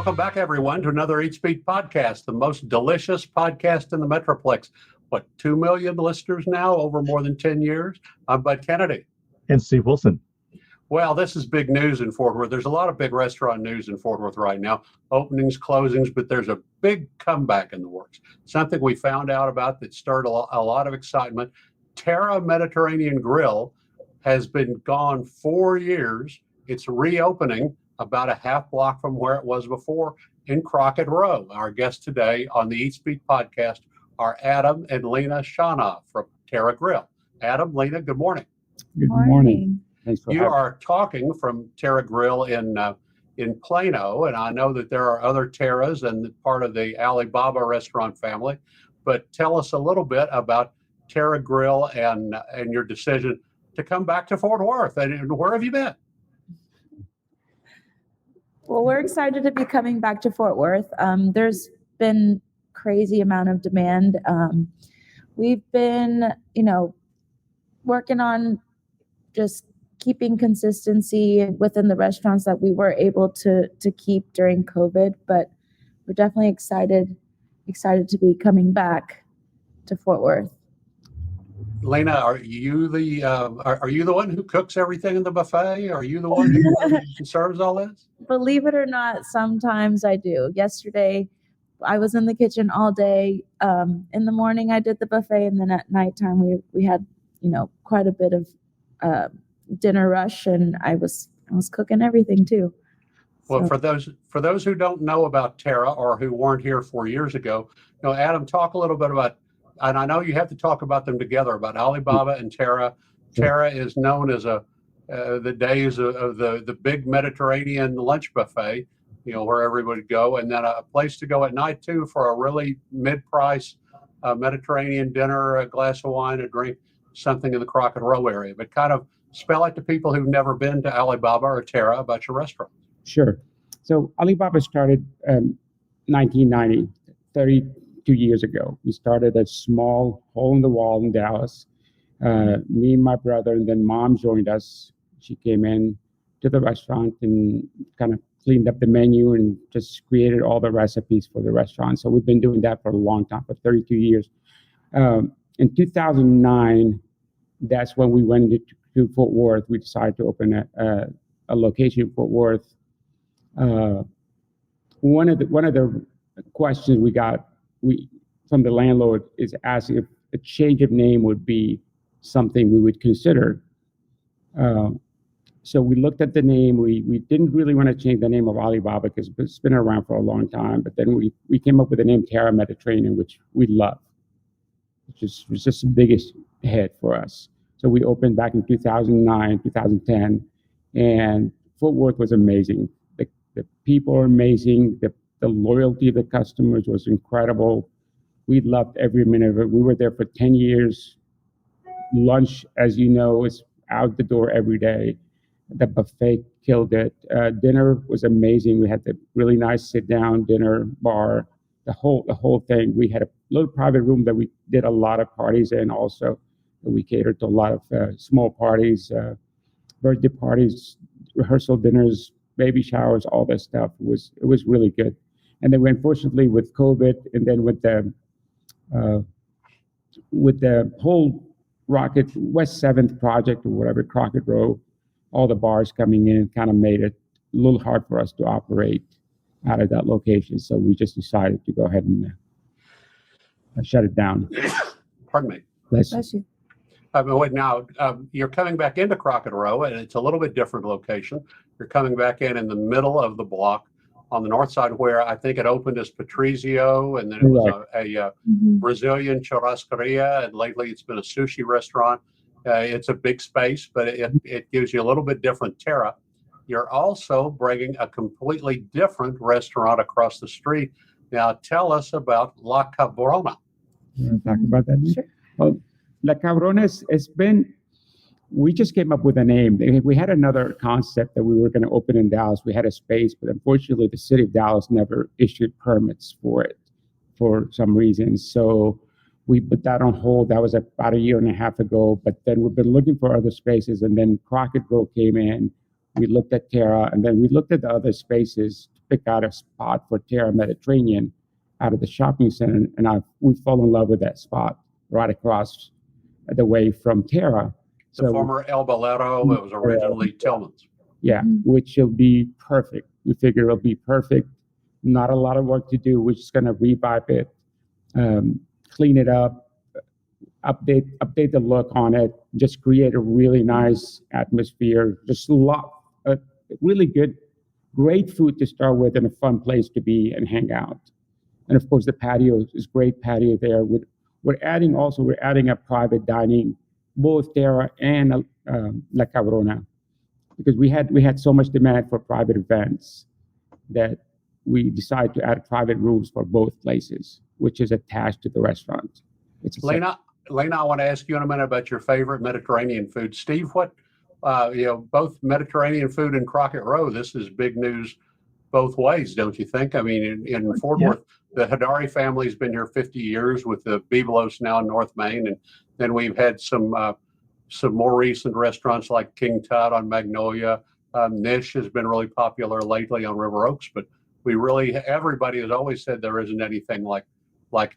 Welcome back, everyone, to another Eat Speak podcast, the most delicious podcast in the Metroplex. 2 million listeners now over more than 10 years? I'm Bud Kennedy. And Steve Wilson. Well, this is big news in Fort Worth. There's a lot of big restaurant news in Fort Worth right now, openings, closings, but there's a big comeback in the works. Something we found out about that stirred a lot of excitement. Terra Mediterranean Grill has been gone 4 years. It's reopening about a half block from where it was before in Crockett Row. Our guests today on the Eat Speak podcast are Adam and Leena Shanaa from Terra Grill. Adam, Leena, good morning. Good morning. Thanks for you are talking from Terra Grill in Plano, and I know that there are other Terras and part of the Alibaba restaurant family. But tell us a little bit about Terra Grill and your decision to come back to Fort Worth. And where have you been? Well, we're excited to be coming back to Fort Worth. There's been crazy amount of demand. We've been, working on just keeping consistency within the restaurants that we were able to keep during COVID, but we're definitely excited to be coming back to Fort Worth. Leena, are you the one who cooks everything in the buffet? Are you the one who serves all this? Believe it or not, sometimes I do. Yesterday, I was in the kitchen all day. In the morning, I did the buffet, and then at nighttime, we had, quite a bit of dinner rush, and I was cooking everything too. Well, for those who don't know about Terra or who weren't here 4 years ago, Adam, talk a little bit about. And I know you have to talk about them together, about Alibaba and Terra. Terra is known as the days of the big Mediterranean lunch buffet, where everybody would go, and then a place to go at night too for a really mid-price Mediterranean dinner, a glass of wine, a drink, something in the Crockett Row area. But kind of spell it to people who've never been to Alibaba or Terra about your restaurant. Sure. So Alibaba started 1990, 32 years ago. We started a small hole in the wall in Dallas. Me and my brother, and then Mom joined us. She came in to the restaurant and kind of cleaned up the menu and just created all the recipes for the restaurant. So we've been doing that for a long time, for 32 years. In 2009, that's when we went to Fort Worth. We decided to open a location in Fort Worth. One of the questions we got from the landlord is asking if a change of name would be something we would consider. So we looked at the name. We didn't really want to change the name of Alibaba because it's been around for a long time. But then we came up with the name Terra Mediterranean, which we love. It was just the biggest hit for us. So we opened back in 2009, 2010, and Fort Worth was amazing. The people are amazing. The loyalty of the customers was incredible. We loved every minute of it. We were there for 10 years. Lunch, as you know, is out the door every day. The buffet killed it. Dinner was amazing. We had the really nice sit-down dinner bar, the whole thing. We had a little private room that we did a lot of parties in also. We catered to a lot of small parties, birthday parties, rehearsal dinners, baby showers, all that stuff. It was really good. And then unfortunately with COVID, and then with the whole Rocket West 7th project or whatever, Crockett Row, all the bars coming in kind of made it a little hard for us to operate out of that location. So we just decided to go ahead and shut it down. Pardon me. Bless you. Now, you're coming back into Crockett Row, and it's a little bit different location. You're coming back in the middle of the block on the north side, where I think it opened as Patrizio, and then it was a Brazilian churrascaria, and lately it's been a sushi restaurant. It's a big space, but it gives you a little bit different Terra. You're also bringing a completely different restaurant across the street. Now, tell us about La Cabrona. You want to talk about that? Sure. Well, La Cabrona has been, we just came up with a name. We had another concept that we were going to open in Dallas. We had a space, but unfortunately the city of Dallas never issued permits for it for some reason. So we put that on hold. That was about a year and a half ago. But then we've been looking for other spaces, and then Crockett Row came in. We looked at Terra, and then we looked at the other spaces to pick out a spot for Terra Mediterranean out of the shopping center, and we fall in love with that spot right across the way from Terra. The former El Bolero, it was originally Tillman's. Yeah, which will be perfect. We figure it'll be perfect. Not a lot of work to do. We're just going to revive it, clean it up, update the look on it, just create a really nice atmosphere. Just really good, great food to start with, and a fun place to be and hang out. And of course, the patio is great patio there. We're adding a private dining, both Terra and La Cabrona, because we had so much demand for private events that we decided to add private rooms for both places, which is attached to the restaurant. Leena, I want to ask you in a minute about your favorite Mediterranean food. Steve, what, both Mediterranean food and Crockett Row, this is big news both ways, don't you think? I mean, in Fort Worth, the Hadari family's been here 50 years with the Biblos now in North Main. And then we've had some more recent restaurants like King Tut on Magnolia. Nish has been really popular lately on River Oaks, but everybody has always said there isn't anything like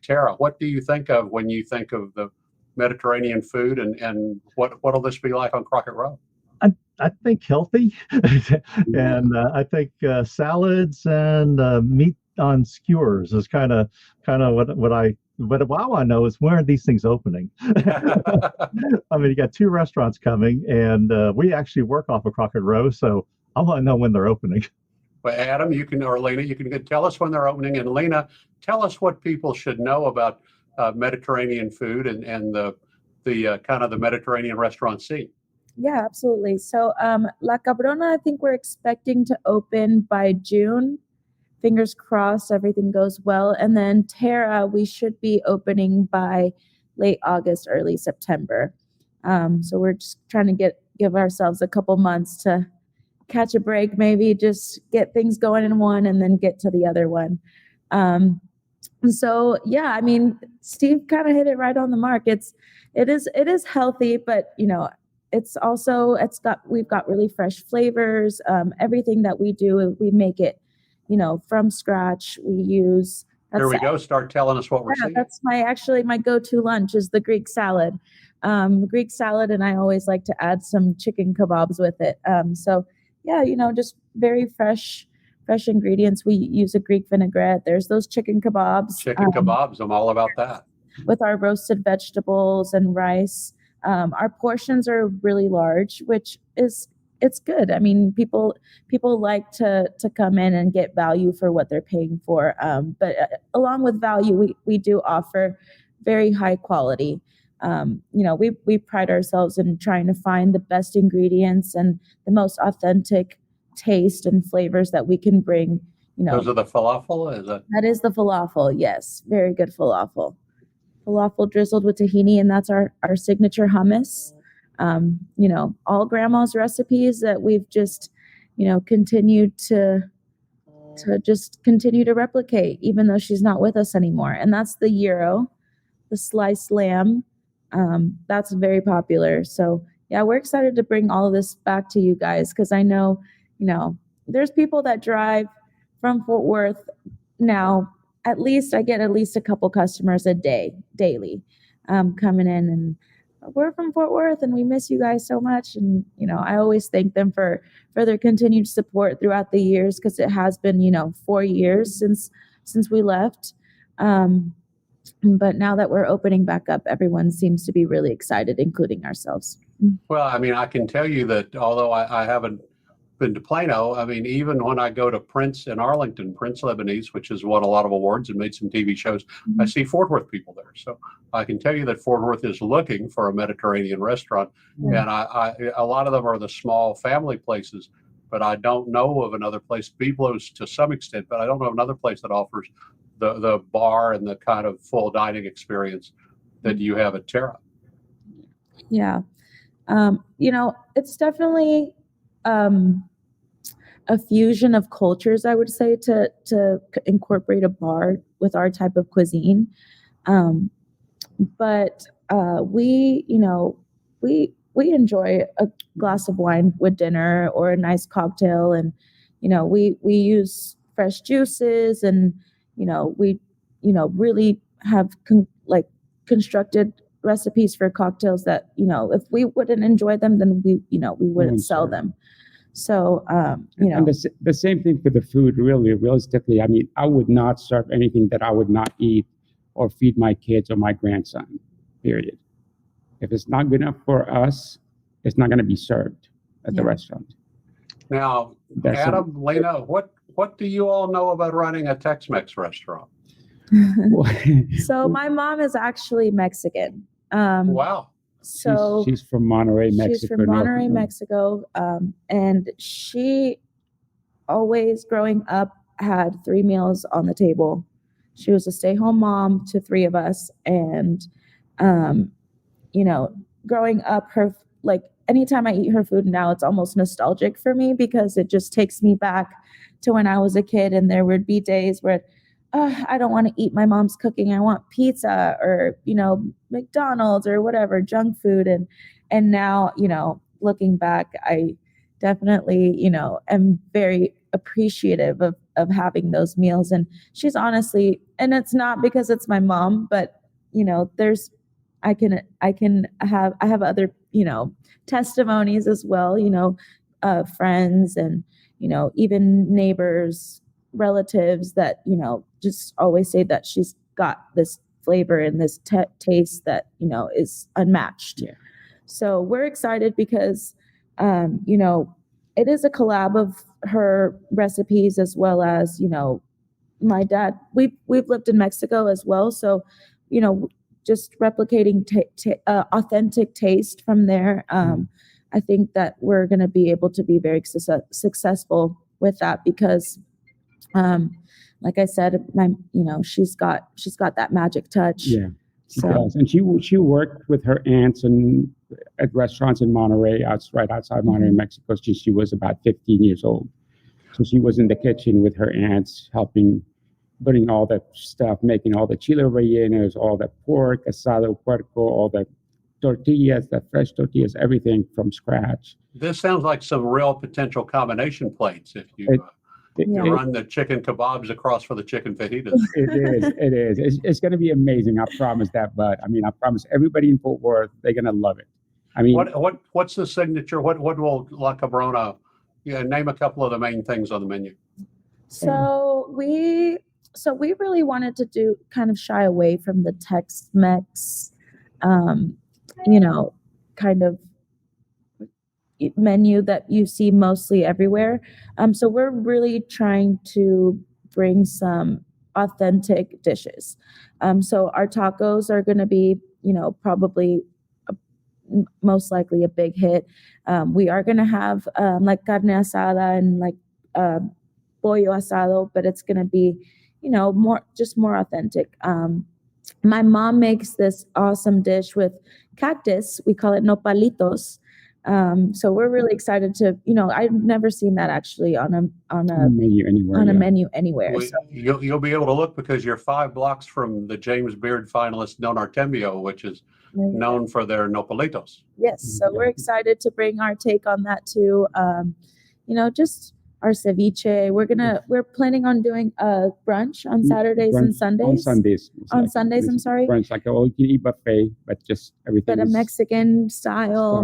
Terra. What do you think of when you think of the Mediterranean food, and what'll this be like on Crockett Row? I think healthy, and I think salads and meat on skewers is kind of what I. But what I want to know is, when are these things opening? I mean, you got 2 restaurants coming, and we actually work off of Crockett Row, so I want to know when they're opening. Well, Adam, or Leena, you can tell us when they're opening. And Leena, tell us what people should know about Mediterranean food and the kind of the Mediterranean restaurant scene. Yeah, absolutely. So La Cabrona, I think we're expecting to open by June. Fingers crossed, everything goes well. And then Terra, we should be opening by late August, early September. So we're just trying to give ourselves a couple months to catch a break, maybe just get things going in one and then get to the other one. So yeah, I mean, Steve kind of hit it right on the mark. It is healthy, but we've got really fresh flavors. Everything that we do, we make it, from scratch. We use. Here we go. Start telling us what we're seeing. That's my go-to lunch is the Greek salad. Greek salad, and I always like to add some chicken kebabs with it. So yeah, just very fresh ingredients. We use a Greek vinaigrette. There's those chicken kebabs. Chicken kebabs, I'm all about that. With our roasted vegetables and rice. Our portions are really large, which it's good. I mean, people like to come in and get value for what they're paying for. But along with value, we do offer very high quality. We pride ourselves in trying to find the best ingredients and the most authentic taste and flavors that we can bring. Those are the falafel, is it? That is the falafel. Yes, very good falafel. Falafel drizzled with tahini, and that's our signature hummus. All grandma's recipes that we've just, continued to just continue to replicate, even though she's not with us anymore. And that's the gyro, the sliced lamb. That's very popular. So yeah, we're excited to bring all of this back to you guys, because I know, there's people that drive from Fort Worth now. At least I get a couple customers a day, daily, coming in, and we're from Fort Worth and we miss you guys so much. And, I always thank them for their continued support throughout the years, because it has been, 4 years since we left. But now that we're opening back up, everyone seems to be really excited, including ourselves. Well, I mean, I can tell you that although I haven't been to Plano, I mean, even when I go to Prince in Arlington, Prince Lebanese, which has won a lot of awards and made some TV shows, I see Fort Worth people there. So I can tell you that Fort Worth is looking for a Mediterranean restaurant. And a lot of them are the small family places, but I don't know of another place, Biblos to some extent, but I don't know of another place that offers the bar and the kind of full dining experience that you have at Terra. Yeah. It's definitely a fusion of cultures, I would say, to incorporate a bar with our type of cuisine. But we enjoy a glass of wine with dinner or a nice cocktail, and we use fresh juices, and we really have constructed recipes for cocktails that if we wouldn't enjoy them, then we wouldn't sell them. So And the same thing for the food. Really, realistically, I mean, I would not serve anything that I would not eat or feed my kids or my grandson. Period. If it's not good enough for us, it's not going to be served at the restaurant. Now, Adam, Leena, what do you all know about running a Tex-Mex restaurant? So my mom is actually Mexican. Wow. So she's from Monterrey, Mexico. She's from Monterrey, Mexico. And she always, growing up, had 3 meals on the table. She was a stay-home mom to 3 of us. And, growing up, anytime I eat her food now, it's almost nostalgic for me because it just takes me back to when I was a kid. And there would be days where I don't want to eat my mom's cooking. I want pizza or, McDonald's or whatever, junk food. And now, looking back, I definitely, am very appreciative of having those meals. And she's honestly, and it's not because it's my mom, but, I have other, testimonies as well, friends and, even neighbors, relatives that, just always say that she's got this flavor and this taste that, is unmatched. Yeah. So we're excited because, it is a collab of her recipes as well as, my dad. We've lived in Mexico as well. So, just replicating authentic taste from there. I think that we're going to be able to be very successful with that because, like I said, she's got that magic touch. Yeah, she does. And she worked with her aunts at restaurants in Monterrey, right outside Monterrey, Mexico. She was about 15 years old. So she was in the kitchen with her aunts, helping, putting all that stuff, making all the chile rellenos, all the pork, asado puerco, all the tortillas, the fresh tortillas, everything from scratch. This sounds like some real potential combination plates if you run the chicken kebabs across for the chicken fajitas. It is. It's going to be amazing. I promise that. But I mean, I promise everybody in Fort Worth, they're going to love it. I mean, what's the signature? What will La Cabrona? Name a couple of the main things on the menu. So we really wanted to do kind of shy away from the Tex-Mex, kind of menu that you see mostly everywhere. So we're really trying to bring some authentic dishes. So our tacos are going to be, probably most likely a big hit. We are going to have like carne asada and like pollo asado, but it's going to be, more authentic. My mom makes this awesome dish with cactus. We call it nopalitos. So we're really excited to, I've never seen that actually on a menu anywhere. A menu anywhere. Well, so. You'll be able to look because you're 5 blocks from the James Beard finalist Don Artemio, which is known for their nopalitos. Yes, so we're excited to bring our take on that too. Just our ceviche. We're planning on doing a brunch on Saturdays and Sundays. On Sundays. I'm sorry. Brunch, like all you can eat buffet, but just everything. But a Mexican style.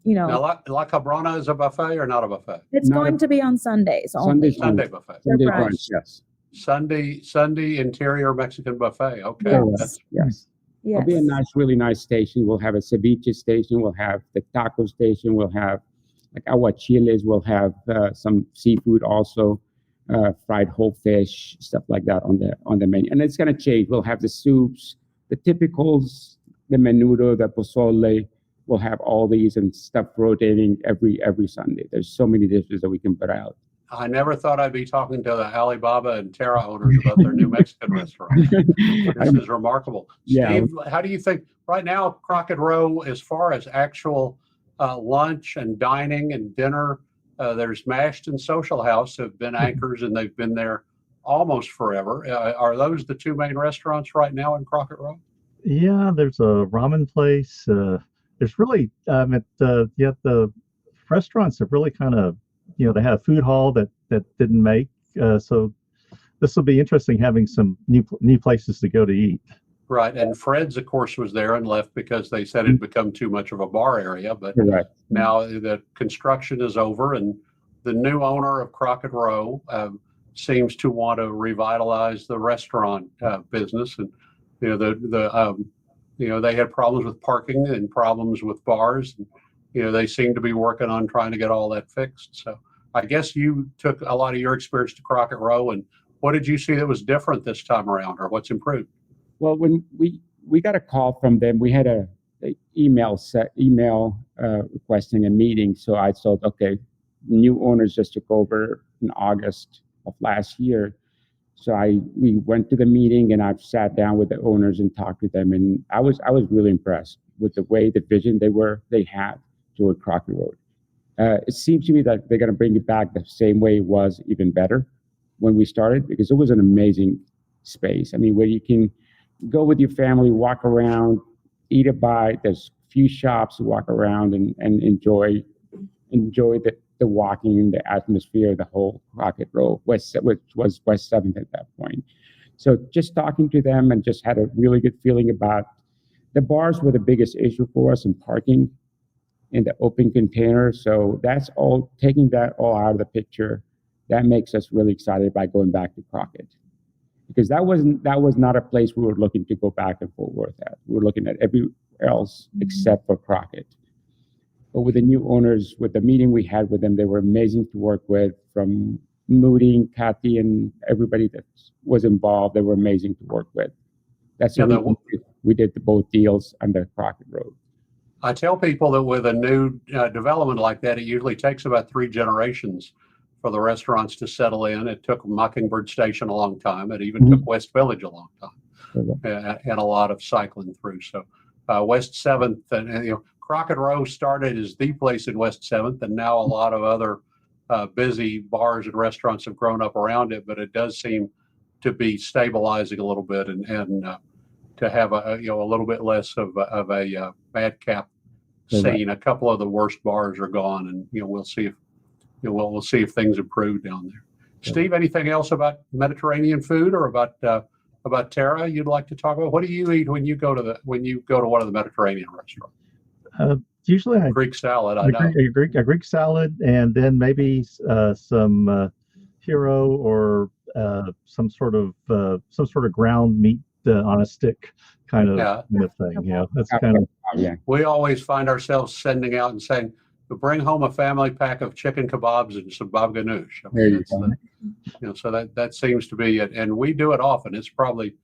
Now, La Cabrona is a buffet or not a buffet? It's going to be on Sundays. Sunday buffet. Sunday brunch, yes. Sunday interior Mexican buffet. Okay. Yes. It'll be a really nice station. We'll have a ceviche station. We'll have the taco station. We'll have like aguachiles. We'll have some seafood also, fried whole fish, stuff like that on the menu. And it's going to change. We'll have the soups, the typicals, the menudo, the pozole. We'll have all these and stuff rotating every Sunday. There's so many dishes that we can put out. I never thought I'd be talking to the Alibaba and Terra owners about their new Mexican restaurant. This is remarkable. Steve, how do you think right now, Crockett Row, as far as actual lunch and dining and dinner, there's Mashed and Social House have been anchors and they've been there almost forever. Are those the 2 main restaurants right now in Crockett Row? Yeah, there's a ramen place. There's really, the restaurants have really kind of, they had a food hall that didn't make so this will be interesting having some new places to go to eat. Right. And Fred's, of course, was there and left because they said it'd become too much of a bar area. But Correct. now the construction is over, and the new owner of Crockett Row seems to want to revitalize the restaurant business. And they had problems with parking and problems with bars. And, they seem to be working on trying to get all that fixed. So I guess you took a lot of your experience to Crockett Row, and what did you see that was different this time around, or what's improved? Well, when we got a call from them, we had a email requesting a meeting. So I thought, okay, new owners just took over in August of last year. So we went to the meeting, and I've sat down with the owners and talked to them, and I was really impressed with the way the vision they had toward Crockett Road. It seems to me that they're going to bring it back the same way it was, even better when we started, because it was an amazing space. I mean, where you can go with your family, walk around, eat a bite. There's a few shops to walk around and enjoy the walking and the atmosphere of the whole Crockett Row, which was West 7th at that point. So just talking to them, and just had a really good feeling about the bars were the biggest issue for us, in parking in the open container. So that's all, taking that all out of the picture, that makes us really excited about going back to Crockett. Because that was not a place we were looking to go back in Fort Worth at. We were looking at everywhere else except for Crockett. But with the new owners, with the meeting we had with them, they were amazing to work with. From Moody and Kathy and everybody that was involved, they were amazing to work with. That's the reason we did both deals under Crockett Road. I tell people that with a new development like that, it usually takes about 3 generations for the restaurants to settle in. It took Mockingbird Station a long time. It even took West Village a long time, and a lot of cycling through. So West 7th and Crockett Row started as the place in West 7th, and now a lot of other busy bars and restaurants have grown up around it. But it does seem to be stabilizing a little bit, and to have a little bit less of a madcap scene. A couple of the worst bars are gone, and we'll see if we'll see if things improve down there. Steve, anything else about Mediterranean food or about Terra you'd like to talk about? What do you eat when you go to one of the Mediterranean restaurants? Usually Greek salad. I know. A Greek salad, and then maybe some hero or some sort of ground meat on a stick kind of thing. That's kind of. We always find ourselves sending out and saying, bring home a family pack of chicken kebabs and some bab ganoush. So that seems to be it, and we do it often. It's probably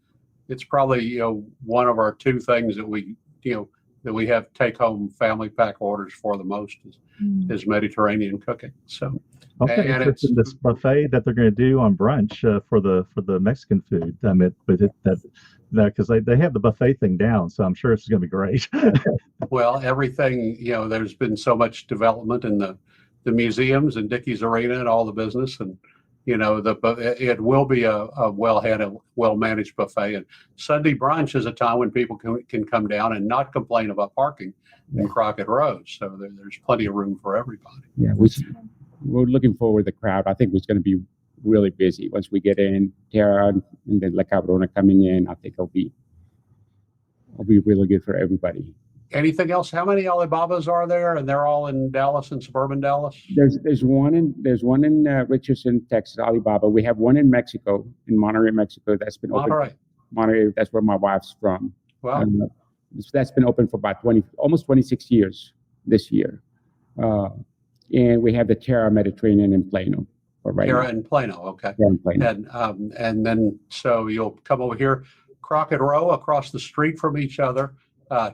one of our 2 things that we have take home family pack orders for the most is Mediterranean cooking. So okay, and it's this buffet that they're going to do on brunch for the Mexican food. I mean, because they have the buffet thing down, so I'm sure it's going to be great. Well, everything, there's been so much development in the museums and Dickies Arena and all the business, and it will be a well-handled, well-managed buffet. And Sunday brunch is a time when people can come down and not complain about parking in Crockett Row. So there's plenty of room for everybody. Yeah, we're looking forward to the crowd. I think it's going to be really busy once we get in. Terra and then La Cabrona coming in. I think it'll be really good for everybody. Anything else? How many Alibabas are there? And they're all in Dallas and suburban Dallas? There's one in Richardson, Texas, Alibaba. We have one in Mexico, in Monterrey, Mexico. That's been open. Monterrey, that's where my wife's from. Wow. That's been open for about almost 26 years this year. And we have the Terra Mediterranean in Plano. Terra in Plano, okay. Terra in Plano. And then so you'll come over here, Crockett Row, across the street from each other.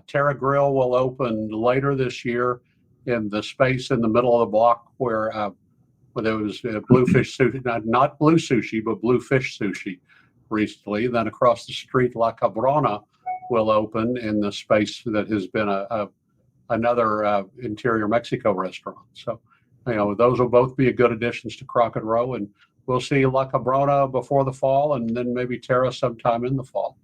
Terra Grill will open later this year in the space in the middle of the block where there was bluefish sushi, not blue sushi, but bluefish sushi recently. Then across the street, La Cabrona will open in the space that has been another interior Mexico restaurant. So, those will both be good additions to Crockett Row, and we'll see La Cabrona before the fall, and then maybe Terra sometime in the fall.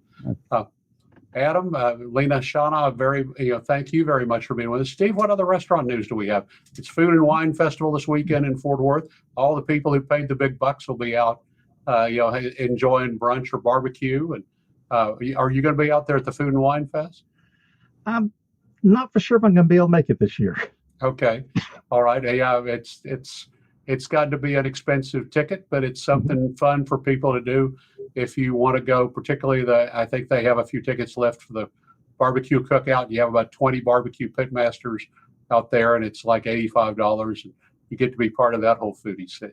Adam, Leena Shanaa, thank you very much for being with us. Steve, what other restaurant news do we have? It's Food and Wine Festival this weekend in Fort Worth. All the people who paid the big bucks will be out enjoying brunch or barbecue. And are you going to be out there at the Food and Wine Fest? I'm not for sure if I'm going to be able to make it this year. Okay, all right. Yeah, it's got to be an expensive ticket, but it's something fun for people to do if you want to go. Particularly, I think they have a few tickets left for the barbecue cookout. You have about 20 barbecue pitmasters out there, and it's like $85, and you get to be part of that whole foodie scene.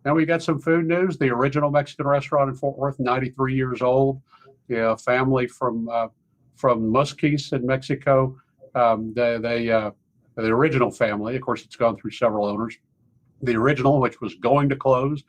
Now we got some food news. The original Mexican restaurant in Fort Worth, 93 years old. Yeah, family from Musquis in Mexico. The original family, of course, it's gone through several owners. The original, which was going to close,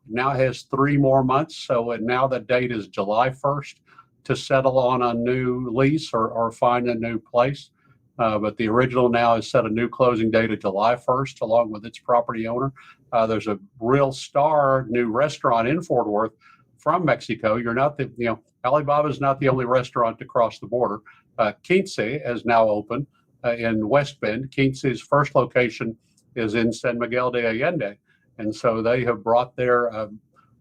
now has 3 more months. So now the date is July 1st to settle on a new lease or find a new place. But the original now has set a new closing date of July 1st, along with its property owner. There's a real star new restaurant in Fort Worth from Mexico. Alibaba is not the only restaurant to cross the border. Quince is now open in West Bend. Quince's first location is in San Miguel de Allende. And so they have brought their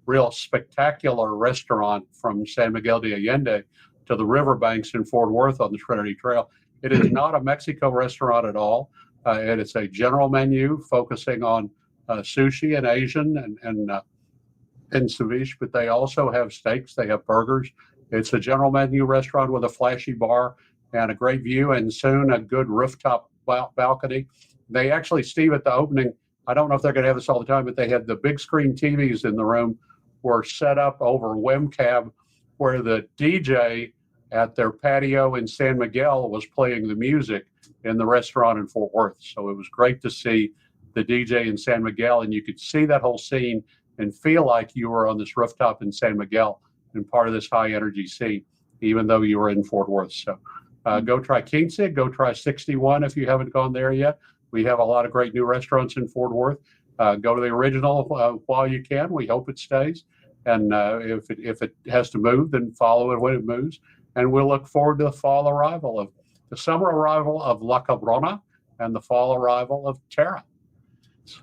real spectacular restaurant from San Miguel de Allende to the riverbanks in Fort Worth on the Trinity Trail. It is not a Mexico restaurant at all. And it's a general menu focusing on sushi and Asian and ceviche, but they also have steaks, they have burgers. It's a general menu restaurant with a flashy bar and a great view, and soon a good rooftop balcony. They actually, Steve, at the opening, I don't know if they're going to have this all the time, but they had the big screen TVs in the room were set up over webcam where the DJ at their patio in San Miguel was playing the music in the restaurant in Fort Worth. So it was great to see the DJ in San Miguel, and you could see that whole scene and feel like you were on this rooftop in San Miguel and part of this high energy scene, even though you were in Fort Worth. So go try Quince, go try 61 if you haven't gone there yet. We have a lot of great new restaurants in Fort Worth. Go to the original while you can. We hope it stays. And if it has to move, then follow it when it moves. And we'll look forward to the summer arrival of La Cabrona and the fall arrival of Terra.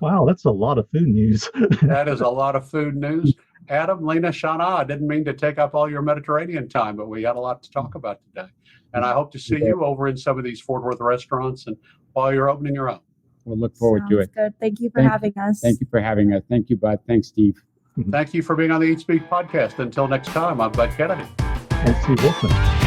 Wow, that's a lot of food news. That is a lot of food news. Adam, Leena Shanaa, I didn't mean to take up all your Mediterranean time, but we had a lot to talk about today. And I hope to see you over in some of these Fort Worth restaurants and while you're opening your own. We'll look forward to it. Good. Thank you for having us. Thank you for having us. Thank you, Bud. Thanks, Steve. Thank you for being on the Eat Speak podcast. Until next time, I'm Bud Kennedy. And Steve Wilson.